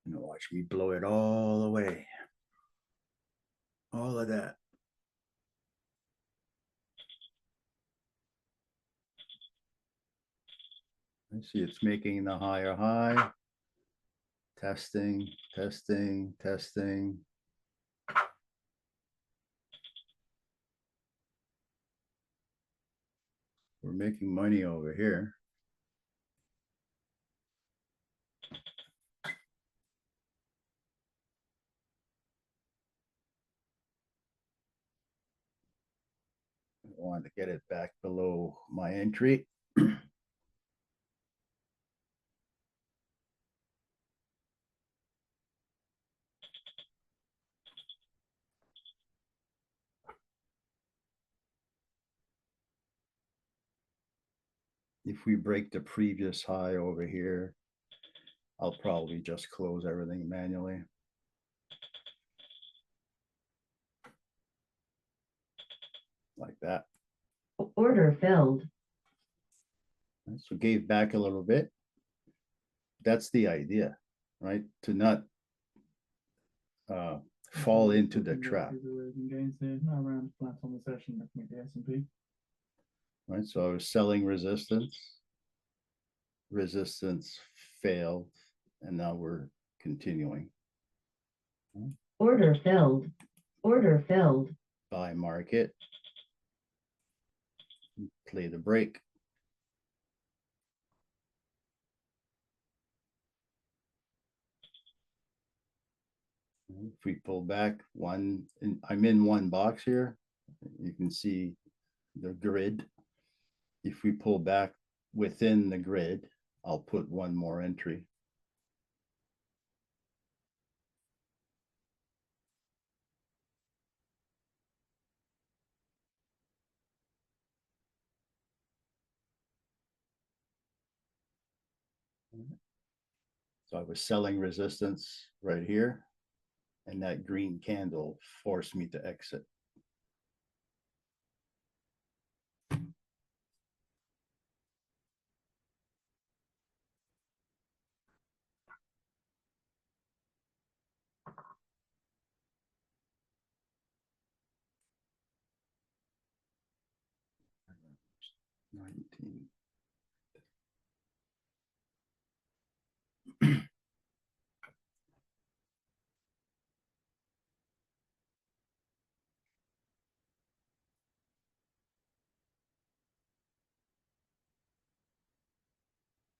Watch me blow it all away. All of that. I see it's making the higher high. Testing, testing, testing. We're making money over here. I want to get it back below my entry. If we break the previous high over here, I'll probably just close everything manually. Like that. Order filled. So gave back a little bit. That's the idea, right? To not fall into the trap. Gains here, no around flat on the session, looking at the S&P. Right, so I was selling resistance. Resistance failed, and now we're continuing. Order filled. Order filled. Buy market. Play the break. If we pull back one, I'm in one box here. You can see the grid. If we pull back within the grid, I'll put one more entry. So I was selling resistance right here, and that green candle forced me to exit. 19.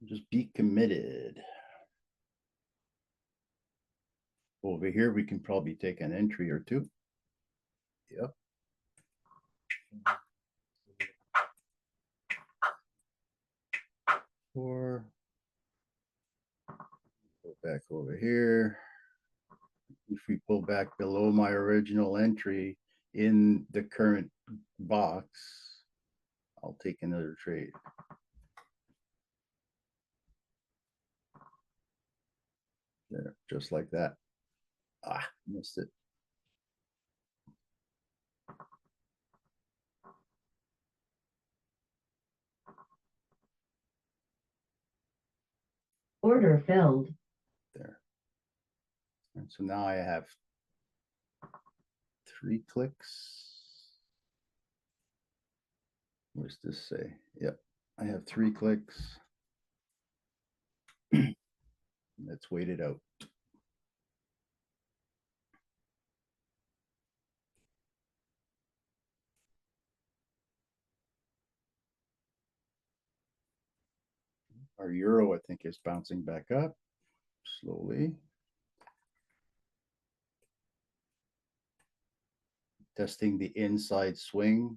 Just be committed. Over here, we can probably take an entry or two. Yep. Or go back over here. If we pull back below my original entry in the current box, I'll take another trade. There, just like that. Ah, missed it. Order filled. There. And so now I have 3 clicks. What's this say? Yep, I have 3 clicks. Let's wait it out. Our euro, I think, is bouncing back up slowly. Testing the inside swing,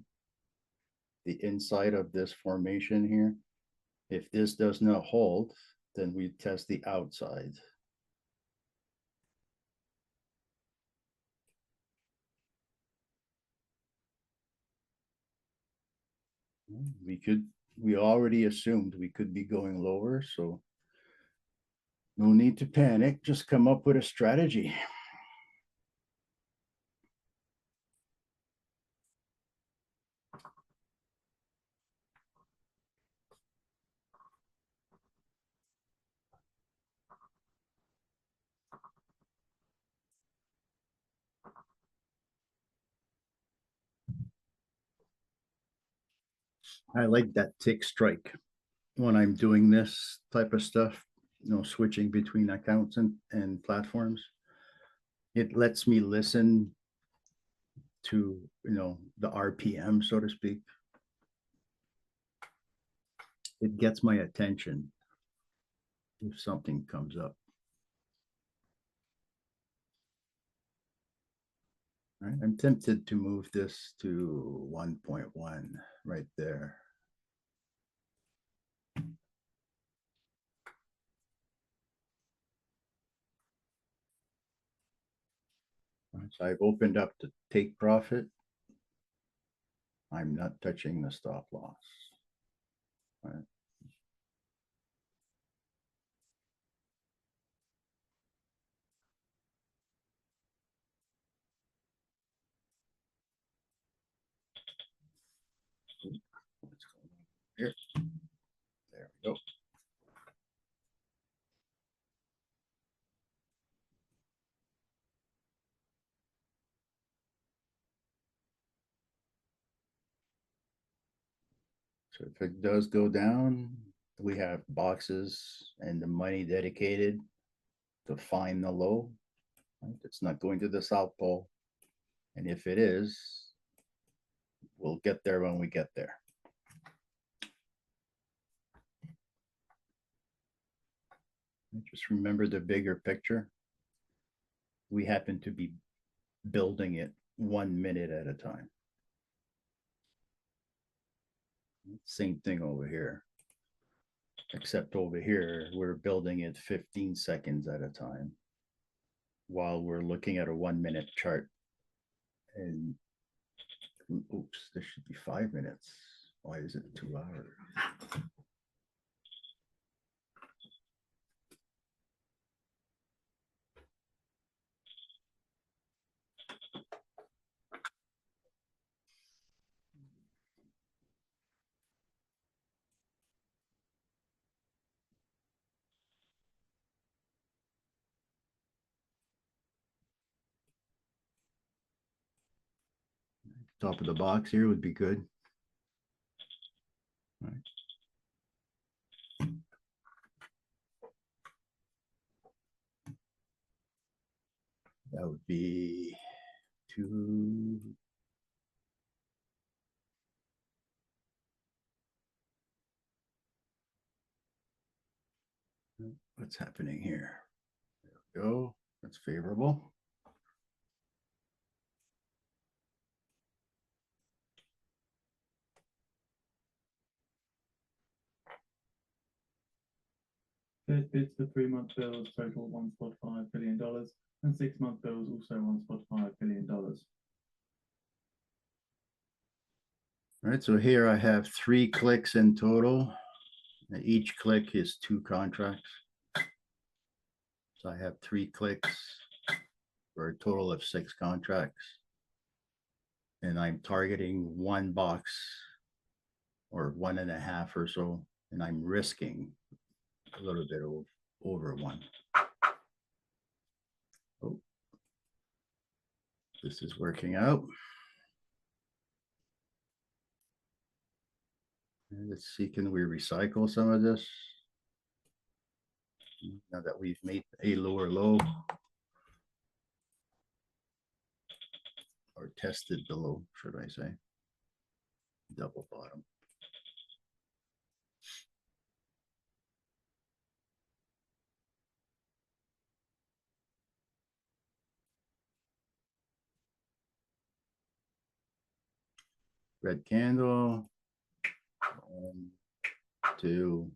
the inside of this formation here. If this does not hold, then we test the outside. We already assumed we could be going lower, so no need to panic, just come up with a strategy. I like that tick strike when I'm doing this type of stuff, switching between accounts and platforms. It lets me listen to, the RPM, so to speak. It gets my attention if something comes up. Right, I'm tempted to move this to 1.1 right there. So I've opened up to take profit. I'm not touching the stop loss. Right. What's going on here? There we go. So if it does go down, we have boxes and the money dedicated to find the low. Right? It's not going to the South Pole. And if it is, we'll get there when we get there. Just remember the bigger picture. We happen to be building it 1 minute at a time. Same thing over here. Except over here, we're building it 15 seconds at a time while we're looking at a 1 minute chart. And oops, this should be 5 minutes. Why is it 2 hours? Top of the box here would be good. That would be two. What's happening here? There we go. That's favorable. First bids for 3-month bills total $1.5 billion, and 6-month bills also $1.5 billion. All right, so here I have 3 clicks in total. And each click is 2 contracts. So I have 3 clicks for a total of 6 contracts. And I'm targeting 1 box or 1.5 or so, and I'm risking a little bit over 1. Oh, this is working out. And let's see, can we recycle some of this? Now that we've made a lower low or tested the low, should I say? Double bottom. Red candle. 1, 2.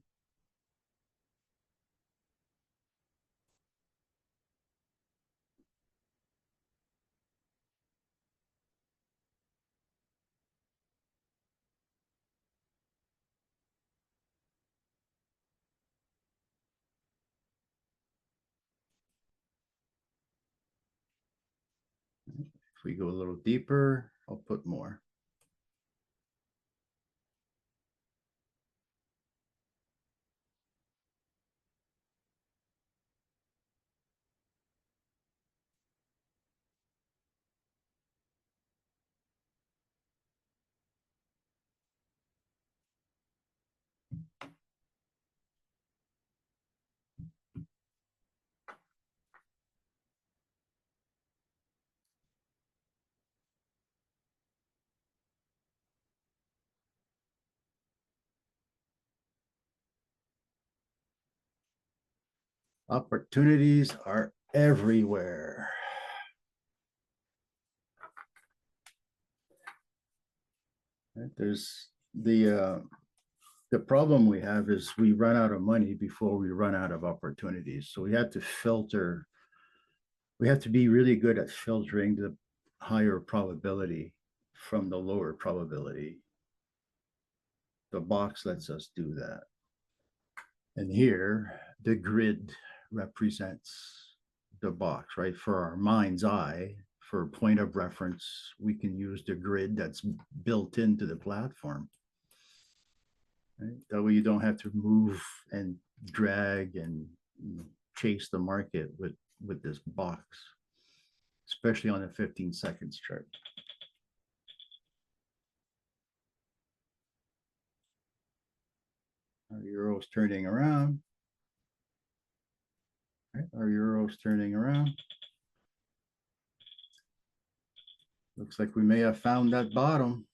If we go a little deeper, I'll put more. Opportunities are everywhere. Right, there's the problem we have is we run out of money before we run out of opportunities. So we have to filter. We have to be really good at filtering the higher probability from the lower probability. The box lets us do that. And here, the grid represents the box, right? For our mind's eye, for point of reference, we can use the grid that's built into the platform. Right? That way you don't have to move and drag and chase the market with this box, especially on a 15 seconds chart. Our euro's turning around. Right? Our euro's turning around. Looks like we may have found that bottom.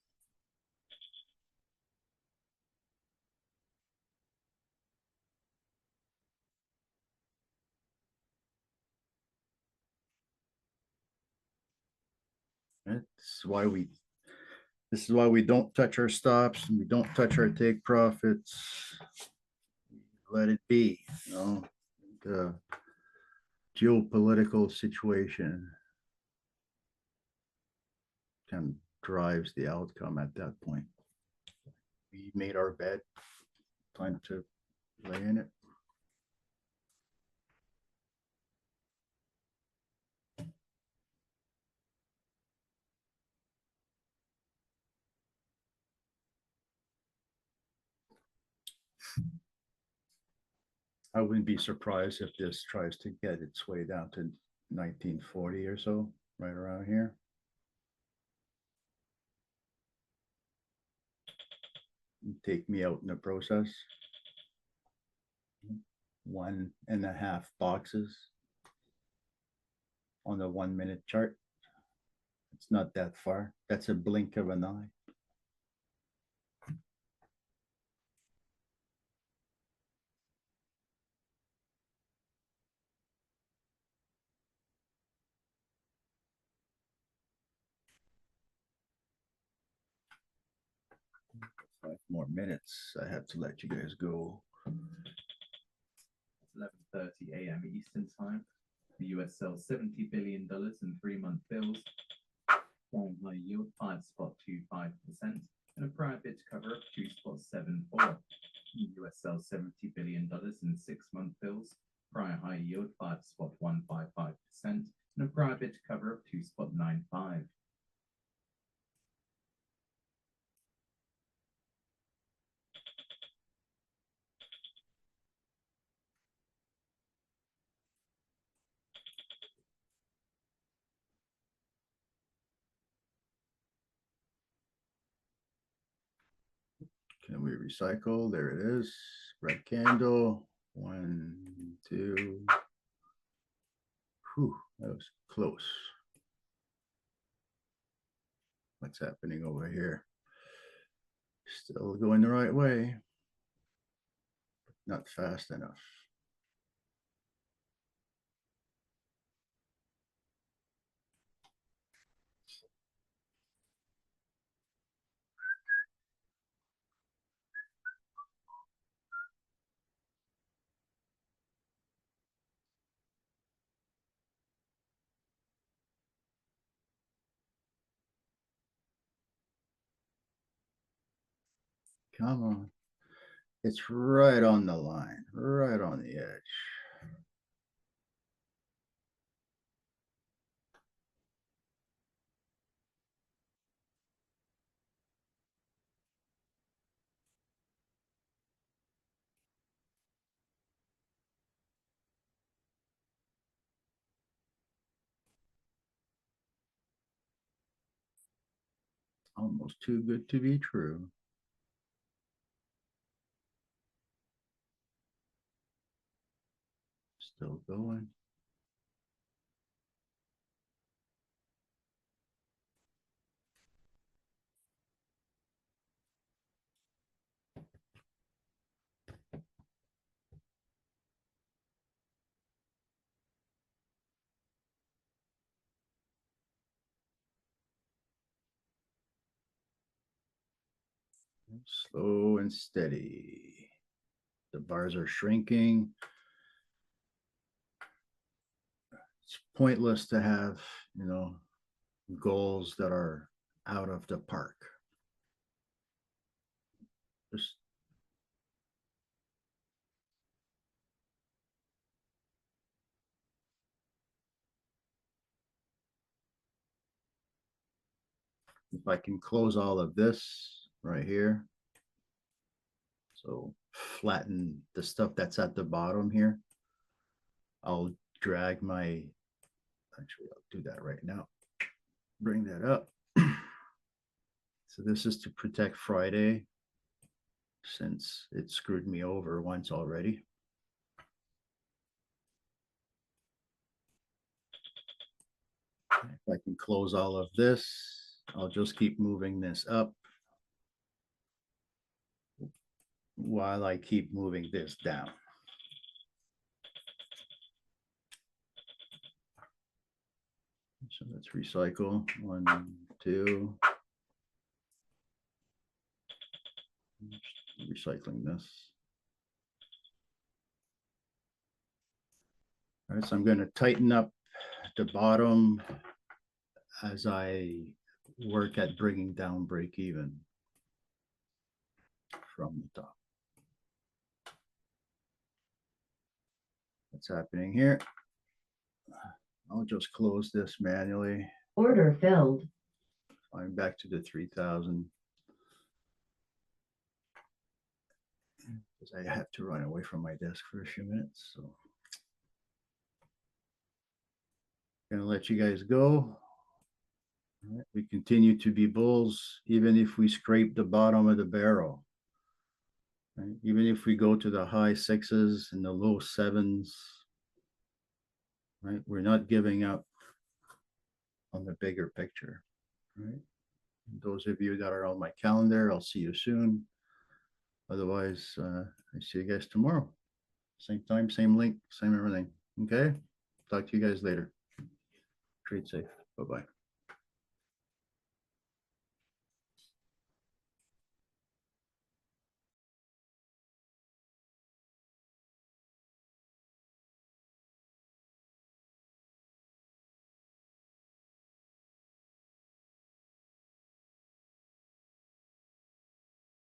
This is why we don't touch our stops and we don't touch our take profits. Let it be, you know, the geopolitical situation kind of drives the outcome at that point. We made our bet, time to lay in it. I wouldn't be surprised if this tries to get its way down to 1940 or so, right around here. take me out in the process. 1.5 boxes on the 1 minute chart. It's not that far. That's a blink of an eye. Five more minutes. I have to let you guys go. 11:30 a.m. Eastern Time. The US sells $70 billion in 3-month bills. Long high yield 5.25% and a prior bid to cover of 2.74. The US sells $70 billion in 6-month bills. Prior high yield 5.155% and a prior bid to cover of 2.95. Can we recycle? There it is. Red candle. 1, 2. Whew, that was close. What's happening over here? Still going the right way. Not fast enough. Come on. It's right on the line, right on the edge. Almost too good to be true. Still going. Slow and steady. The bars are shrinking. It's pointless to have, goals that are out of the park. Just if I can close all of this right here. So flatten the stuff that's at the bottom here. I'll drag my, actually I'll do that right now. Bring that up. So this is to protect Friday since it screwed me over once already. If I can close all of this, I'll just keep moving this up while I keep moving this down. So let's recycle. 1, 2. Recycling this. All right, so I'm going to tighten up the bottom as I work at bringing down break even from the top. What's happening here? I'll just close this manually. Order filled. I'm back to the 3,000. Because I have to run away from my desk for a few minutes. So gonna let you guys go. All right, we continue to be bulls, even if we scrape the bottom of the barrel. Right? Even if we go to the high sixes and the low sevens, right? We're not giving up on the bigger picture, right? Those of you that are on my calendar, I'll see you soon. Otherwise, I see you guys tomorrow. Same time, same link, same everything. Okay? Talk to you guys later. Trade safe. Bye-bye.